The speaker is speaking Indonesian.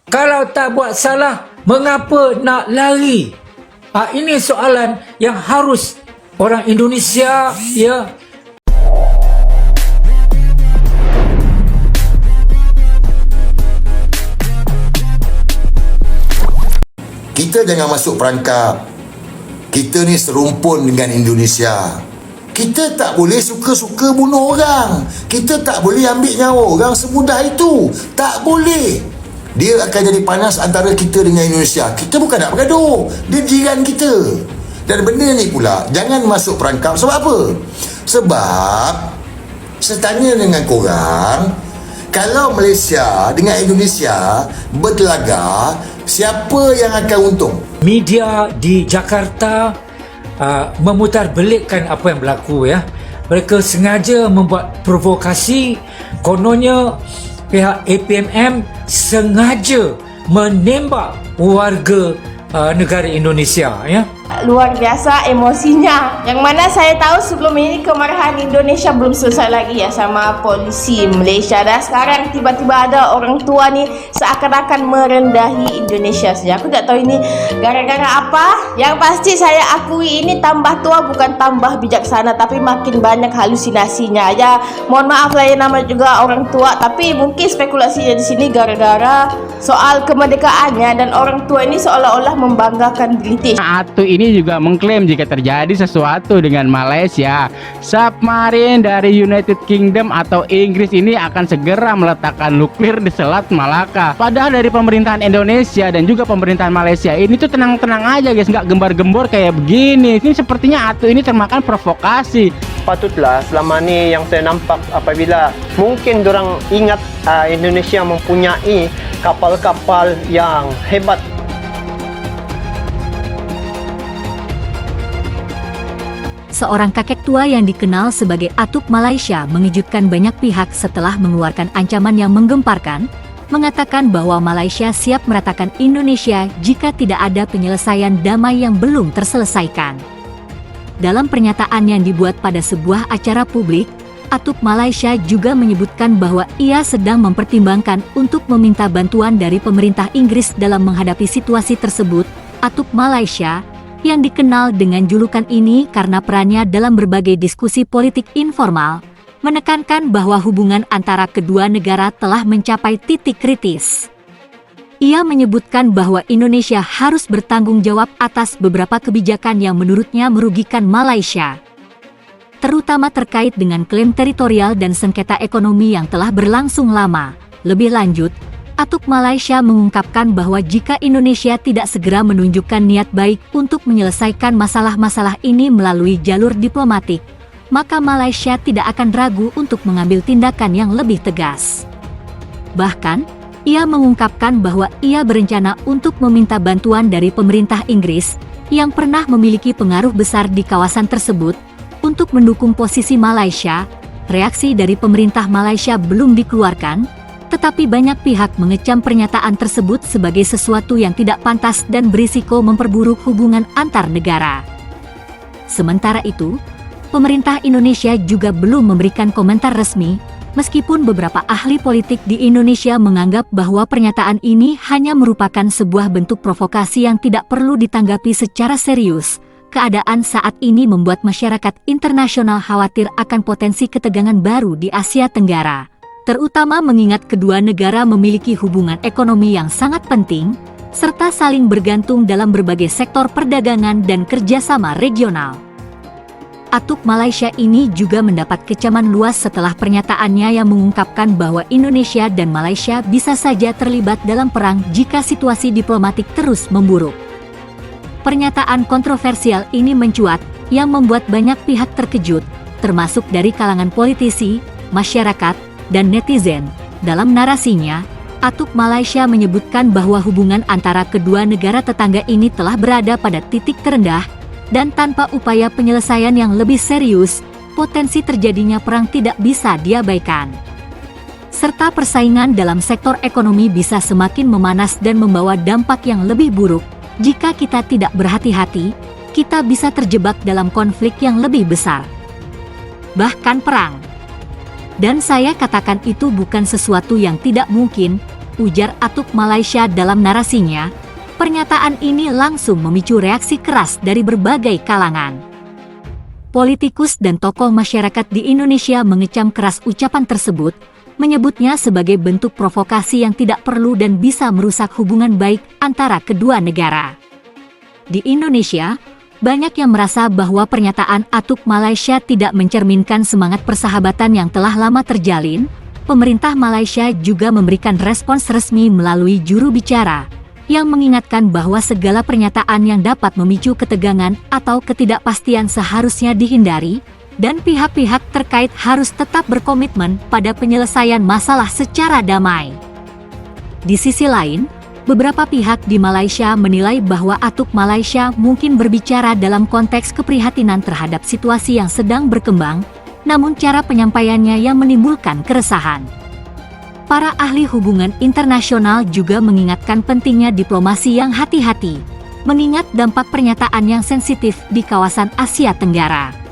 Kalau tak buat salah, mengapa nak lari? Ini soalan yang harus orang Indonesia Kita jangan masuk perangkap kita ni serumpun dengan Indonesia. Kita tak boleh suka-suka bunuh orang. Kita tak boleh ambil nyawa orang semudah itu. Tak boleh. Dia akan jadi panas antara kita dengan Indonesia. Kita bukan nak bergaduh. Dia jiran kita. Dan benda ni pula, jangan masuk perangkap. Sebab apa? Sebab saya tanya dengan korang, kalau Malaysia dengan Indonesia bertelaga, siapa yang akan untung? media di Jakarta memutarbelikkan apa yang berlaku ya. Mereka sengaja membuat provokasi. Kononnya pihak APMM sengaja menembak warga negara Indonesia ya. Luar biasa emosinya. Yang mana saya tahu sebelum ini kemarahan Indonesia belum selesai lagi ya sama polisi Malaysia. Dan sekarang tiba-tiba ada orang tua ni seakan-akan merendahi Indonesia saja. Aku tak tahu ini gara-gara apa. Yang pasti saya akui ini tambah tua bukan tambah bijaksana, tapi makin banyak halusinasinya. Ya, mohon maaf lah ya nama juga orang tua, tapi mungkin spekulasinya di sini gara-gara soal kemerdekaannya dan orang tua ini seolah-olah membanggakan British. Atu ini juga mengklaim jika terjadi sesuatu dengan Malaysia, submarin dari United Kingdom atau Inggris ini akan segera meletakkan nuklir di Selat Malaka. Padahal dari pemerintahan Indonesia dan juga pemerintahan Malaysia ini tuh tenang-tenang aja guys, nggak gembar-gembor kayak begini. Ini sepertinya Atu ini termakan provokasi. Patutlah selama ni yang saya nampak apabila mungkin dorang ingat Indonesia mempunyai kapal-kapal yang hebat. Seorang kakek tua yang dikenal sebagai Atuk Malaysia mengejutkan banyak pihak setelah mengeluarkan ancaman yang menggemparkan, mengatakan bahwa Malaysia siap meratakan Indonesia jika tidak ada penyelesaian damai yang belum terselesaikan. Dalam pernyataan yang dibuat pada sebuah acara publik, Atuk Malaysia juga menyebutkan bahwa ia sedang mempertimbangkan untuk meminta bantuan dari pemerintah Inggris dalam menghadapi situasi tersebut. Atuk Malaysia yang dikenal dengan julukan ini karena perannya dalam berbagai diskusi politik informal, menekankan bahwa hubungan antara kedua negara telah mencapai titik kritis. Ia menyebutkan bahwa Indonesia harus bertanggung jawab atas beberapa kebijakan yang menurutnya merugikan Malaysia, terutama terkait dengan klaim teritorial dan sengketa ekonomi yang telah berlangsung lama. Lebih lanjut, Atuk Malaysia mengungkapkan bahwa jika Indonesia tidak segera menunjukkan niat baik untuk menyelesaikan masalah-masalah ini melalui jalur diplomatik, maka Malaysia tidak akan ragu untuk mengambil tindakan yang lebih tegas. Bahkan, ia mengungkapkan bahwa ia berencana untuk meminta bantuan dari pemerintah Inggris yang pernah memiliki pengaruh besar di kawasan tersebut untuk mendukung posisi Malaysia. Reaksi dari pemerintah Malaysia belum dikeluarkan, tetapi banyak pihak mengecam pernyataan tersebut sebagai sesuatu yang tidak pantas dan berisiko memperburuk hubungan antar negara. Sementara itu, pemerintah Indonesia juga belum memberikan komentar resmi, meskipun beberapa ahli politik di Indonesia menganggap bahwa pernyataan ini hanya merupakan sebuah bentuk provokasi yang tidak perlu ditanggapi secara serius. Keadaan saat ini membuat masyarakat internasional khawatir akan potensi ketegangan baru di Asia Tenggara, terutama mengingat kedua negara memiliki hubungan ekonomi yang sangat penting, serta saling bergantung dalam berbagai sektor perdagangan dan kerjasama regional. Atuk Malaysia ini juga mendapat kecaman luas setelah pernyataannya yang mengungkapkan bahwa Indonesia dan Malaysia bisa saja terlibat dalam perang jika situasi diplomatik terus memburuk. Pernyataan kontroversial ini mencuat, yang membuat banyak pihak terkejut, termasuk dari kalangan politisi, masyarakat, dan netizen. Dalam narasinya, Atuk Malaysia menyebutkan bahwa hubungan antara kedua negara tetangga ini telah berada pada titik terendah, dan tanpa upaya penyelesaian yang lebih serius, potensi terjadinya perang tidak bisa diabaikan. Serta persaingan dalam sektor ekonomi bisa semakin memanas dan membawa dampak yang lebih buruk. Jika kita tidak berhati-hati, kita bisa terjebak dalam konflik yang lebih besar, bahkan perang. Dan saya katakan itu bukan sesuatu yang tidak mungkin, ujar Atuk Malaysia dalam narasinya. Pernyataan ini langsung memicu reaksi keras dari berbagai kalangan. Politikus dan tokoh masyarakat di Indonesia mengecam keras ucapan tersebut, menyebutnya sebagai bentuk provokasi yang tidak perlu dan bisa merusak hubungan baik antara kedua negara. Di Indonesia, banyak yang merasa bahwa pernyataan Atuk Malaysia tidak mencerminkan semangat persahabatan yang telah lama terjalin. Pemerintah Malaysia juga memberikan respons resmi melalui juru bicara, yang mengingatkan bahwa segala pernyataan yang dapat memicu ketegangan atau ketidakpastian seharusnya dihindari, dan pihak-pihak terkait harus tetap berkomitmen pada penyelesaian masalah secara damai. Di sisi lain, beberapa pihak di Malaysia menilai bahwa Atuk Malaysia mungkin berbicara dalam konteks keprihatinan terhadap situasi yang sedang berkembang, namun cara penyampaiannya yang menimbulkan keresahan. Para ahli hubungan internasional juga mengingatkan pentingnya diplomasi yang hati-hati, mengingat dampak pernyataan yang sensitif di kawasan Asia Tenggara.